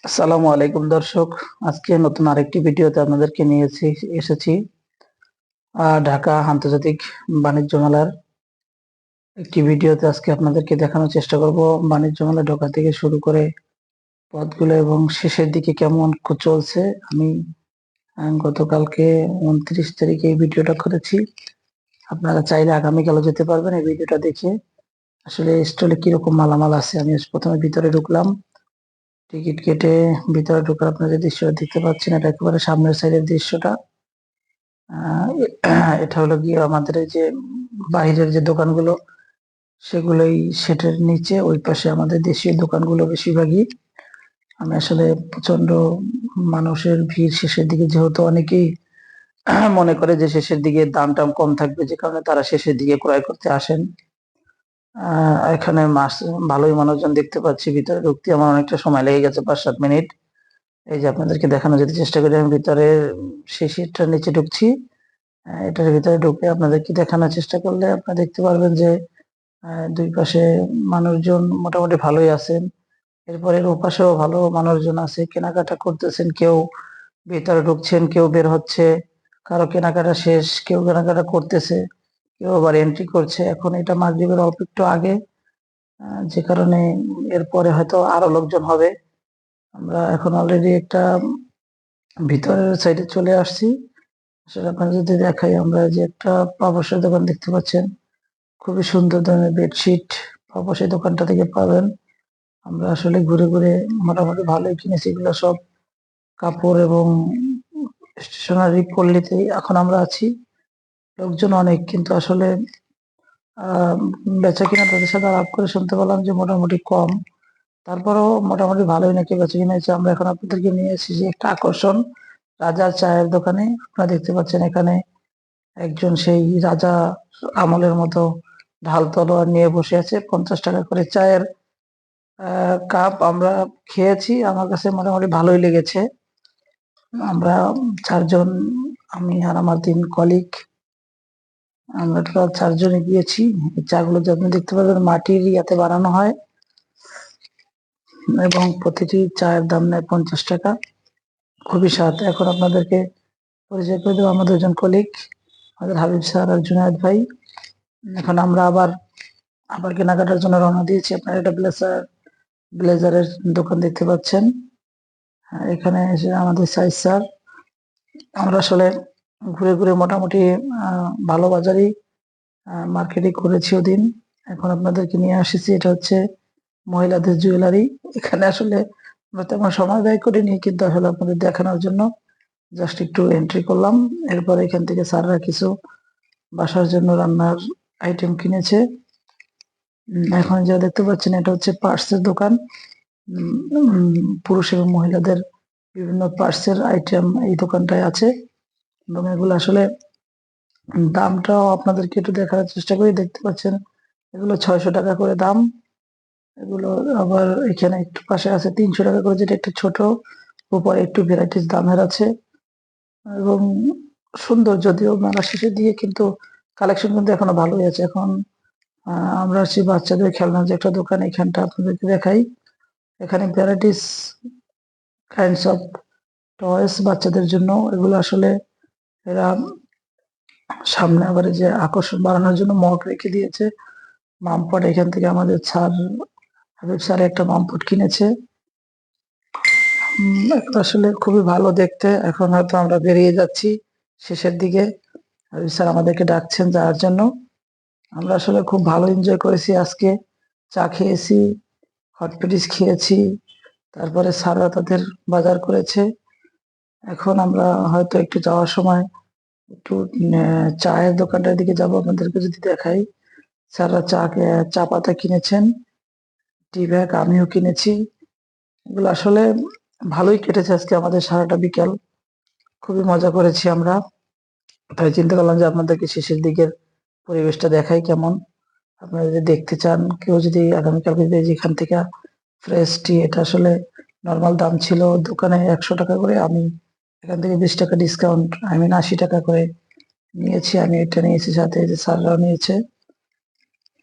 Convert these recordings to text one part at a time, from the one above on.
আসসালামু আলাইকুম দর্শক। আজকে নতুন আরেকটি ভিডিওতে আপনাদেরকে নিয়ে এসেছি ঢাকা আন্তর্জাতিক বাণিজ্য মেলার একটি ভিডিওতে। আজকে আপনাদেরকে দেখানোর চেষ্টা করব বাণিজ্য মেলা ঢোকা থেকে শুরু করে পথগুলো এবং শেষের দিকে কেমন চলছে। আমি গতকালকে 29 তারিখে এই ভিডিওটা করেছি। আপনারা চাইলে আগামীকালও যেতে পারবেন এই ভিডিওটা দেখে। আসলে স্টলে কিরকম মালামাল আছে। আমি প্রথমে ভিতরে ঢুকলাম, টিকিট কেটে ভিতরে ঢুকে আপনারা যে দৃশ্যটা দেখতে পাচ্ছেন, এটা একেবারে সামনের সাইডের দৃশ্যটা। এটা হলো গিয়ে আমাদের এই যে বাইরের যে দোকানগুলো, সেগুলোই সেটের নিচে ওই পাশে আমাদের দেশীয় দোকানগুলো বেশিরভাগই। আমি আসলে প্রচন্ড মানুষের ভিড় শেষের দিকে, যেহেতু অনেকেই মনে করে যে শেষের দিকে দাম টাম কম থাকবে, যে কারণে তারা শেষের দিকে ক্রয় করতে আসেন। এখানে ভালোই মানুষজন দেখতে পাচ্ছি। ভিতরে ঢুকতে আমার অনেকটা সময় লেগে গেছে, 5-7 মিনিট। এই যে আপনাদেরকে দেখানো যেতে চেষ্টা করি, আমি ভিতরে সেই সিটটার নিচে ঢুকছি। এটার ভিতরে ঢুকে আপনাদেরকে দেখানোর চেষ্টা করলে আপনারা দেখতে পারবেন যে দুই পাশে মানুষজন মোটামুটি ভালোই আছেন। এরপরের ওপাশেও ভালো মানুষজন আছে, কেনাকাটা করতেছেন। কেউ ভিতরে ঢুকছেন, কেউ বের হচ্ছে, কারো কেনাকাটা শেষ, কেউ কেনাকাটা করতেছে, কেউ আবার এন্ট্রি করছে। এখন এটা মাগরিবের অল্প একটু আগে, যে কারণে এরপরে হয়তো আরো লোকজন হবে। আমরা এখন অলরেডি একটা ভিতরের সাইডে চলে আসছি। আসলে আপনার যদি দেখাই, আমরা যে একটা পাপোশের দোকান দেখতে পাচ্ছেন, খুবই সুন্দর ধরনের বেডশিট পাপোশ এই দোকানটা থেকে পাবেন। আমরা আসলে ঘুরে ঘুরে মোটামুটি ভালোই কিনেছি। এগুলো সব কাপড় এবং স্টেশনারি পল্লীতে এখন আমরা আছি। লোকজন অনেক, কিন্তু আসলে আহ বেচা কিনা তাদের সাথে আলাপ করে শুনতে পেলাম যে মোটামুটি কম। তারপরেও মোটামুটি ভালোই নাকি বেচা কিনা হয়েছে। আমরা এখন আপনাদেরকে নিয়ে এসেছি একটা আকর্ষণ, রাজার চায়ের দোকানে। আপনারা দেখতে পাচ্ছেন এখানে একজন সেই রাজা আমলের মতো ঢাল তলোয়ার নিয়ে বসে আছে। 50 টাকা করে চায়ের কাপ আমরা খেয়েছি, আমার কাছে মোটামুটি ভালোই লেগেছে। আমরা চারজন, আমি আর আমার 3 কলিগ, আমরা টোটাল 4জনে গিয়েছি। এই চাগুলো যে আপনি দেখতে পাবেন মাটির ইয়াতে বানানো হয়, এবং প্রতিটি চায়ের দাম নেয় 50 টাকা। খুবই স্বাদ। এখন আপনাদেরকে পরিচয় করে দেবো আমাদের 2জন কলিগ, আমাদের হাবিব স্যার আর জুনায়েদ ভাই। এখন আমরা আবার আবার কেনাকাটার জন্য রওনা দিয়েছি। আপনারা এটা ব্লেজারের দোকান দেখতে পাচ্ছেন। এখানে এসে আমাদের সাইজ স্যার। আমরা আসলে ঘুরে ঘুরে মোটামুটি ভালো বাজারই মার্কেটিং করেছি ওদিন। এখন আপনাদেরকে নিয়ে আসেছি, এটা হচ্ছে মহিলাদের জুয়েলারি। এখানে আসলে আমরা তেমন সময় ব্যয় করিনি, কিন্তু আসলে আপনাদের দেখানোর জন্য জাস্ট একটু এন্ট্রি করলাম। এরপর এখান থেকে স্যাররা কিছু বাসার জন্য রান্নার আইটেম কিনেছে। এখন যা দেখতে পাচ্ছেন, এটা হচ্ছে পার্সের দোকান। পুরুষ এবং মহিলাদের বিভিন্ন পার্সের আইটেম এই দোকানটায় আছে, এবং এগুলো আসলে দামটাও আপনাদেরকে একটু দেখার চেষ্টা করি। দেখতে পাচ্ছেন এগুলো 600 টাকা করে দাম। এগুলো আবার এখানে একটু পাশে আছে 300 টাকা করে, যেটা একটু ছোট, উপরে একটু ভ্যারাইটিস দামের আছে। এবং সুন্দর, যদিও মেলা শেষের দিকে, কিন্তু কালেকশন কিন্তু এখনো ভালোই আছে। এখন আমরা আসছি বাচ্চাদের খেলনার যে একটা দোকান, এখানটা আপনাদেরকে দেখাই। এখানে ভ্যারাইটিস কাইন্ডস অফ টয়েস বাচ্চাদের জন্য। এগুলো আসলে এরা সামনে আবার এই যে আকর্ষণ বাড়ানোর জন্য মগ রেখে দিয়েছে। মামপট এখান থেকে আমাদের স্যার, হাবিব স্যার একটা মামপট কিনেছে। এটা আসলে খুবই ভালো দেখতে। এখন হয়তো আমরা বেরিয়ে যাচ্ছি শেষের দিকে, হাবিব স্যার আমাদেরকে ডাকছেন যাওয়ার জন্য। আমরা আসলে খুব ভালো এনজয় করেছি আজকে। চা খেয়েছি, হট পেটিস খেয়েছি, তারপরে স্যাররা তাদের বাজার করেছে। এখন আমরা হয়তো একটু যাওয়ার সময় একটু চায়ের দোকানটার দিকে যাব। আপনাদেরকে যদি দেখাই, স্যাররা চা পাতা কিনেছেন, টি ব্যাগ আমিও কিনেছি। এগুলো আসলে ভালোই কেটেছে আজকে আমাদের সারাটা বিকেল। খুবই মজা করেছি আমরা। তাই চিন্তা করলাম যে আপনাদেরকে শেষের দিকের পরিবেশটা দেখাই কেমন। আপনারা যদি দেখতে চান, কেউ যদি আগামীকালকে যদি যেখান থেকে ফ্রেশ টি, এটা আসলে নর্মাল দাম ছিল দোকানে 100 টাকা করে, আমি এখান থেকে 20 টাকা ডিসকাউন্ট, 80 টাকা করে নিয়েছি। আমি এটা নিয়েছি, সাথে এই যে স্যাররাও নিয়েছে,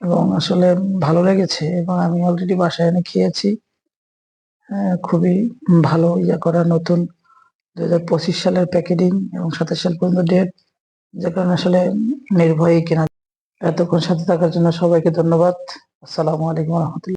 এবং আসলে ভালো লেগেছে। এবং আমি অলরেডি বাসায় এনে খেয়েছি। খুবই ভালো ইয়া করা নতুন 2025 সালের প্যাকেজিং এবং 27 সাল পর্যন্ত ডেট, যে কারণে আসলে নির্ভয়ে কেনা। এতক্ষণ সাথে থাকার জন্য সবাইকে ধন্যবাদ। আসসালামু আলাইকুম রহমতুল্লাহ।